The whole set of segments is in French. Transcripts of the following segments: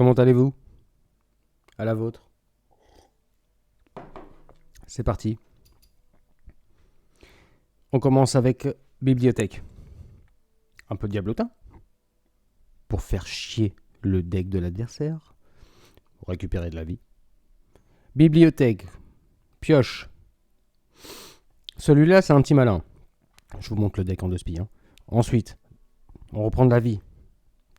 Comment allez-vous? À la vôtre. C'est parti. On commence avec bibliothèque. Un peu de diablotin. Pour faire chier le deck de l'adversaire. Pour récupérer de la vie. Bibliothèque. Pioche. Celui-là, c'est un petit malin. Je vous montre le deck en deux spies. Ensuite, on reprend de la vie.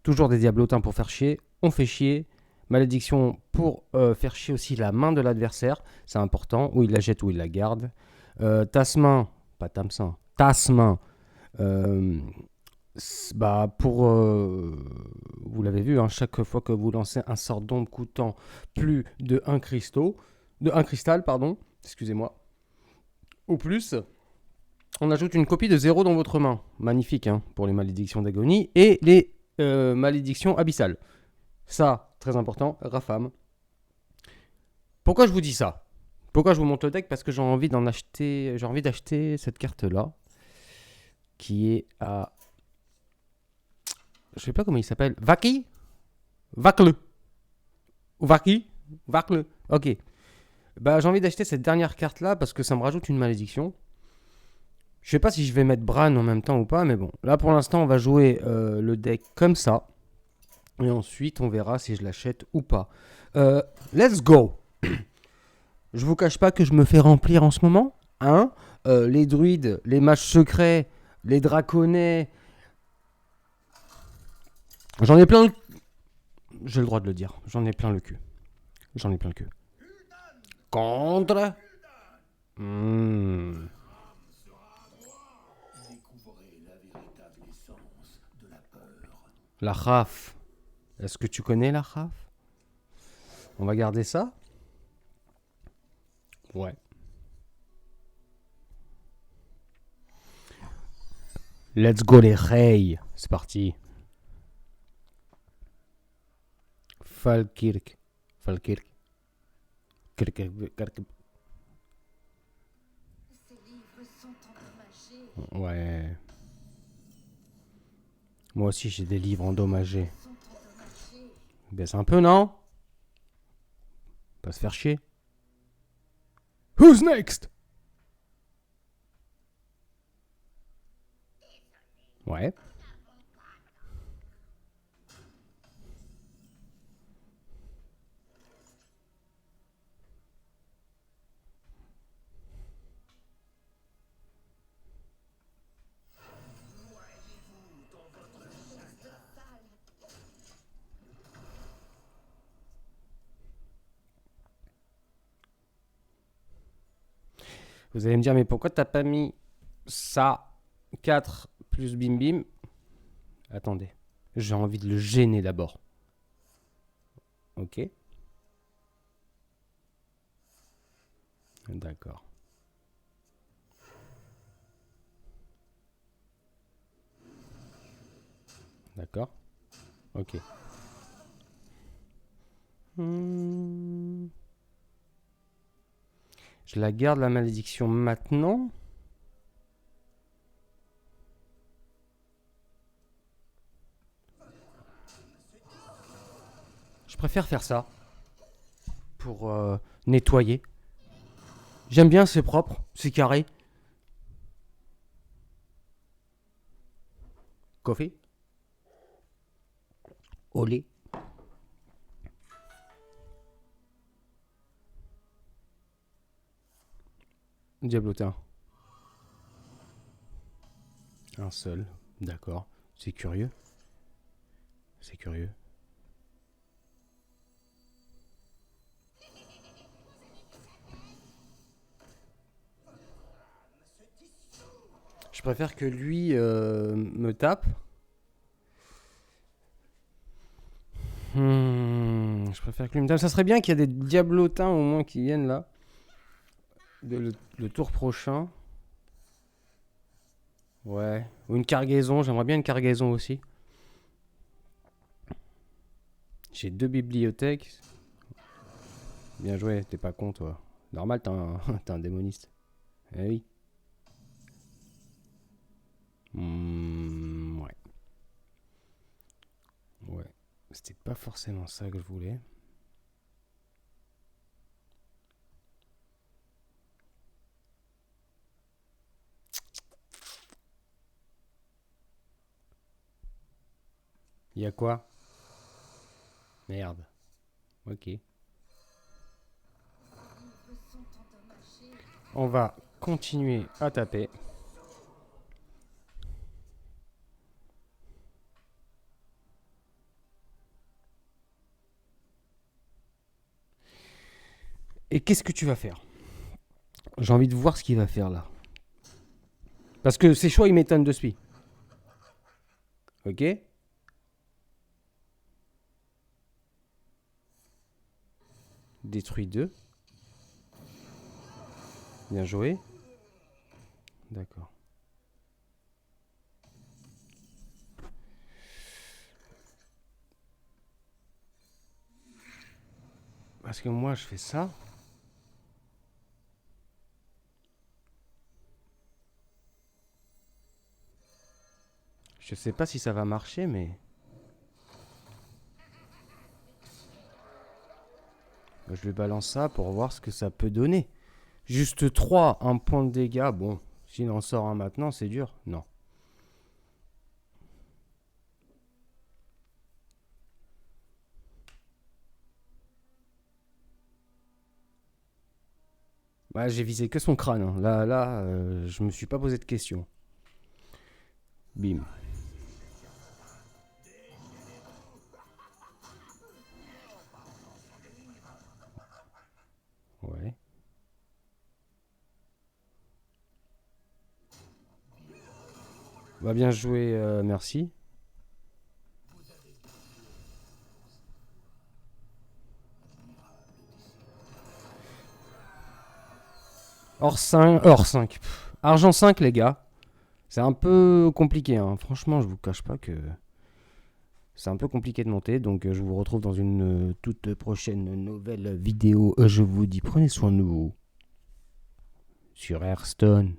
Toujours des diablotins pour faire chier. On fait chier. Malédiction pour faire chier aussi la main de l'adversaire. C'est important. Ou il la jette ou il la garde. Tasse-main. Pas Tamsin. Tasse-main. Pour... vous l'avez vu, chaque fois que vous lancez un sort d'ombre coûtant plus de 1 cristal, pardon. Excusez-moi. Ou plus... On ajoute une copie de 0 dans votre main. Magnifique pour les malédictions d'agonie. Et les malédictions abyssales. Ça, très important, Rafam. Pourquoi je vous dis ça? Pourquoi je vous montre le deck? Parce que j'ai envie d'acheter cette carte-là. Qui est à... Je sais pas comment il s'appelle. Vaki? Vakle. Ou Vaki? Vakle. Ok. J'ai envie d'acheter cette dernière carte-là parce que ça me rajoute une malédiction. Je sais pas si je vais mettre Bran en même temps ou pas, mais bon. Là, pour l'instant, on va jouer le deck comme ça. Et ensuite, on verra si je l'achète ou pas. Let's go. Je vous cache pas que je me fais remplir en ce moment. Les druides, les mages secrets, les draconnets. J'en ai plein le... J'ai le droit de le dire. J'en ai plein le cul. Contre... La Raf. Est-ce que tu connais la Raf? On va garder ça. Ouais. Let's go les Rey. C'est parti. Falkirk. Ouais. Moi aussi j'ai des livres endommagés. Baisse un peu, non? Pas se faire chier. Who's next? Ouais. Vous allez me dire, mais pourquoi t'as pas mis ça 4 plus bim bim? Attendez. J'ai envie de le gêner d'abord. Ok. D'accord. D'accord. Ok. Je la garde la malédiction maintenant. Je préfère faire ça. Pour nettoyer. J'aime bien, c'est propre, c'est carré. Coffee. Olé. Diablotin. Un seul. D'accord. C'est curieux. C'est curieux. Je préfère que lui me tape. Je préfère que lui me tape. Ça serait bien qu'il y ait des diablotins au moins qui viennent là. Le tour prochain. Ouais. Ou une cargaison. J'aimerais bien une cargaison aussi. J'ai 2 bibliothèques. Bien joué, t'es pas con toi. Normal, t'es un démoniste. Eh oui. Ouais. Ouais. C'était pas forcément ça que je voulais. Il y a quoi? Merde. Ok. On va continuer à taper. Et qu'est-ce que tu vas faire? J'ai envie de voir ce qu'il va faire là. Parce que ses choix, ils m'étonnent de suite. Ok? Détruit 2. Bien joué. D'accord. Parce que moi, je fais ça. Je sais pas si ça va marcher, mais... Je lui balance ça pour voir ce que ça peut donner. Juste 3, un point de dégâts. Bon, s'il en sort un maintenant, c'est dur. Non. Bah, j'ai visé que son crâne. Hein. Là, je me suis pas posé de questions. Bim. Ouais. Bah, bien joué, merci. Or 5. Or 5. Argent 5, les gars. C'est un peu compliqué. Hein. Franchement, je vous cache pas que... C'est un peu compliqué de monter, donc je vous retrouve dans une toute prochaine nouvelle vidéo. Je vous dis, prenez soin de vous sur Hearthstone.